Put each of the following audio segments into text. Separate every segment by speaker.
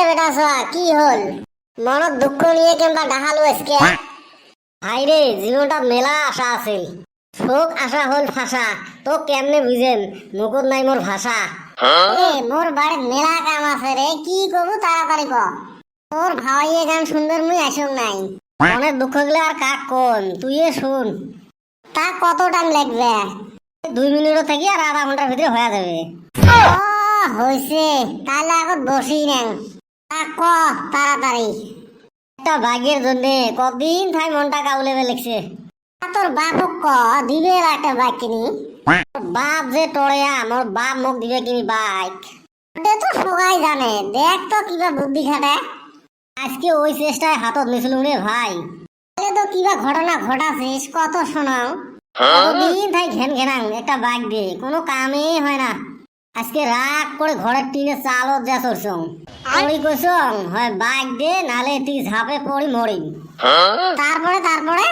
Speaker 1: বেটা সোয়া কি হল মনত দুঃখ নিয়ে কেমবা ডাহালো আজকে ভাইরে জীবনটা মেলা আশা আছিল শোক আশা হল ফাঁসা তো কেমনে বুঝেন মুকুট নাই মোর ভাষা মোর বাড়ির মেলা কাম আছে রে কি করবো তাড়াতাড়ি ক তোর ভাইয়ে গান সুন্দর মুই আসুক নাই অনেক দুঃখ গেলে আর কাক কোন তুই শুন তা কত টাইম লাগবে 2 মিনিট থেকে আর আধা ঘন্টার ভিতরে হয়ে যাবে হয়েছে তাহলে এখন বসি না ক তাড়াতাড়ি একটা ভাগ্যের জন্য কদিন থাই মনটা কাউলে লিখছে তোর বাপক ক দিবে একটা বাইক কিনি বাপ যে টড়েয়া মোর বাপ মোক দিবে কিনি বাইক তো সবাই জানে দেখ তো কিবা বুদ্ধি খাটে আজকে ওই চেষ্টায় হাতত নিয়েছিল রে ভাই তো কিবা ঘটনা ঘটাছিস কত শোনাও কতদিন থাই ঘেন ঘেনাং একটা বাইক দিয়ে কোনো কামই হয় না আজকে রাগ করে ঘরের টিনে চালত যা চড়ছং পড়ি কইছং হয় বাইক দে নালে তুই ঝাপে পড়ি মরি তারপরে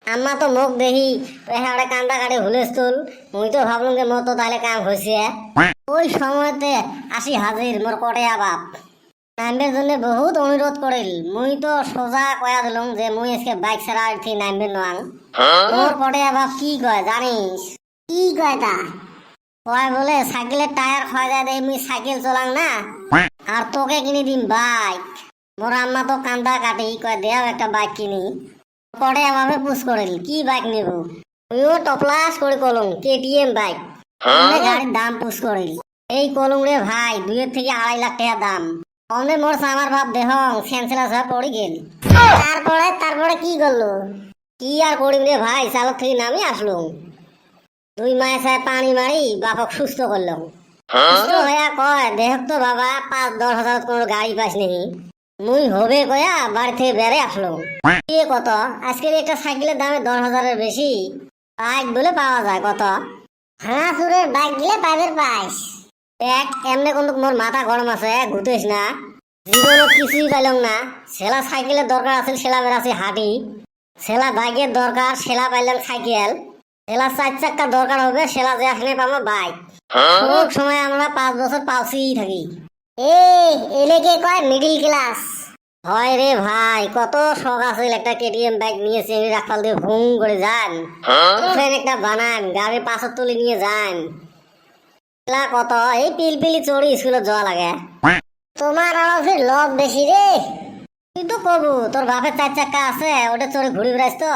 Speaker 1: আম্মা তো মুখ দেখি পেহাড়ে কান্দা কাটে হুলেস্তুল মুই তো ভাবলাম যে মতো তাহলে কাম হয়েছে ওই সময়তে আসি হাজির মোর কটেয়া বাপ নামবের জন্য বহুত অনুরোধ করিল মুই তো সোজা কয়া দিলাম যে মুই আজকে বাইক ছাড়া উঠি নামবে নোয়াং মোর কটেয়া বাপ কি কয় জানিস কি কয় তা কয় বলে সাইকেলের টায়ার ক্ষয় যায় দেয় মুই সাইকেল চলাং না আর তোকে কিনে দিম বাইক মোর আম্মা তো কান্দা কাটি কয় দেও একটা বাইক কিনি পরে আমাকে পুষ করিল কি বাইক নেব তুইও টপলাস করে কলম কেটিএম বাইক গাড়ির দাম পুষ করিল এই কলম রে ভাই 2 থেকে 2.5 লাখ টাকা দাম অমনে মোর আমার বাপ দেহ সেন্সেলাস হয়ে পড়ে গেল তারপরে কি করলো কি আর করিম রে ভাই চালক থেকে নামি আসলুম 2 মাসে পানি মারি বাপক সুস্থ করলাম সুস্থ হইয়া কয় দেখ তো বাবা 5-10 হাজার কোনো গাড়ি পাস নেই মুই হবে কয়া বাড়ি থেকে বেড়ে আসলো কত আজকের একটা সাইকেলের দামে 10,000-এর বেশি বাইক বলে পাওয়া যায় কত হ্যাঁ সুরের বাইক দিলে পাইবের পাইস দেখ এমনি কিন্তু মোর মাথা গরম আছে ঘুরতেস না জীবনত কিছুই পাইলাম না সেলা সাইকেলের দরকার আছে সেলা বেড়াছে হাঁটি সেলা বাইকের দরকার সেলা পাইলাম সাইকেল সেলা 4 চাক্কা দরকার হবে সেলা যে আসলে পাবো বাইক সব সময় আমরা 5 বছর পালছি থাকি এলেকে কয় মিডিল ক্লাস হয় রে ভাই কত শখ আছে একটা কেটিএম বাইক নিয়েছে রাখাল দিয়ে ভুম করে যান একটা বানান গাড়ির পাশে তুলে নিয়ে যান কত এই পিলপিলি চড়ি স্কুলে যাওয়া লাগে তোমার আরো ফির লব বেশি রে তুই তো কবু তোর বাপের 4 চাক্কা আছে ওটা চড়ে ঘুরি বেড়াইস তো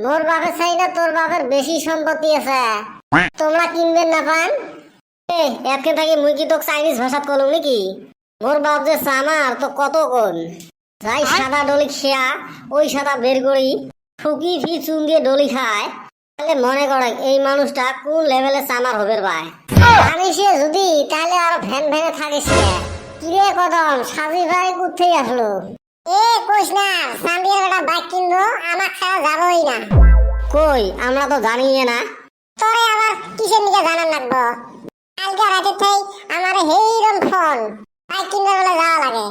Speaker 1: মোর বাপের চাই না তোর বাপের বেশি সম্পত্তি আছে তোমরা কিনবেন না পান এতকে থাকি মুই কি তোকে চাইনিজ ভাষাত কলম নাকি মোর বাপ যে সামার তো কত কোন যাই সাদা ডলি খেয়া ওই সাদা বের করি ফুকি ফি চুন দিয়ে ডলি খায় তাহলে মনে করে এই মানুষটা কোন লেভেলে সামার হবে ভাই আমি সে যদি তাহলে আর ভ্যান ভ্যানে থাকিস কিরে কদম সাজি ভাই কোথায় আসলো কইস না সামবিয়ার একটা বাইক কিনবো আমার ছাড়া যাবোই না কই আমরা তো জানি না তোরে আবার কিসের নিকে জানার লাগবো কালকে রাতে থেকে আমার হেইরম ফোন বাইক কিনতে বলে যাওয়া লাগে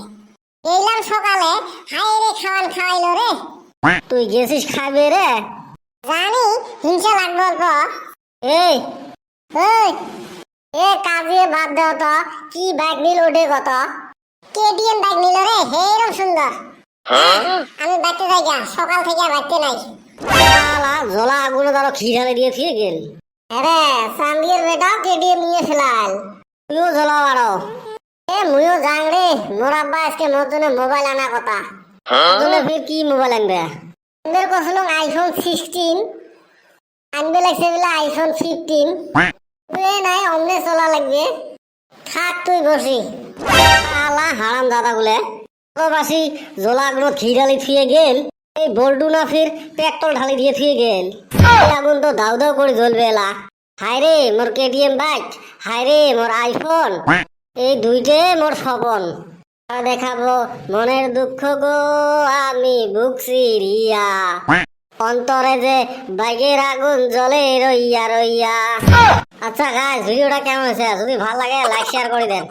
Speaker 1: এইলাম সকালে হাইরে খাওয়াইলো রে তুই গেছিস খাবে রে জানি হিংসা লাগবে অল্প এই কাজে বাদ দাও তো কি বাইক নিল ওঠে কত কেটিএম বাইক নিল রে হেইরম সুন্দর আমি বাইকতে যাই গা সকাল থেকে বাইকতে নাই জলা আগুনে তারা খিরালে দিয়ে ফিরে গেল আরে সামবিয়ার বেটা কেটিএম নিয়ে ফেলাল তুইও জ্বলাও আরো মুইও যাং রে মোর আব্বা আজকে মোর জন্য মোবাইল আনা কথা তোলে ফির কি মোবাইল আনবে এদের কছিল আইফোন 16 আনবে লাগছে বলে আইফোন 15 তুই নাই অমনে চলা লাগবে থাক তুই বসি আলা হারাম দাদা গুলে বাসি জলা গুলো খিরালি থিয়ে গেল এই বল্টু না ফির পেট্রোল ঢালি দিয়ে থিয়ে গেল আগুন তো দাউ দাউ করে জ্বলবে এলা হায় রে মোর কেটিএম বাইক হায় রে মোর আইফোন এই দুইটে মোর স্বপন দেখাবো মনের দুঃখ গো আমি বুক চিরিয়া অন্তরে যে বাইকের আগুন জ্বলে রইয়া রইয়া আচ্ছা গাইস ভিডিওটা কেমন হয়েছে যদি ভালো লাগে লাইক শেয়ার করে দেন।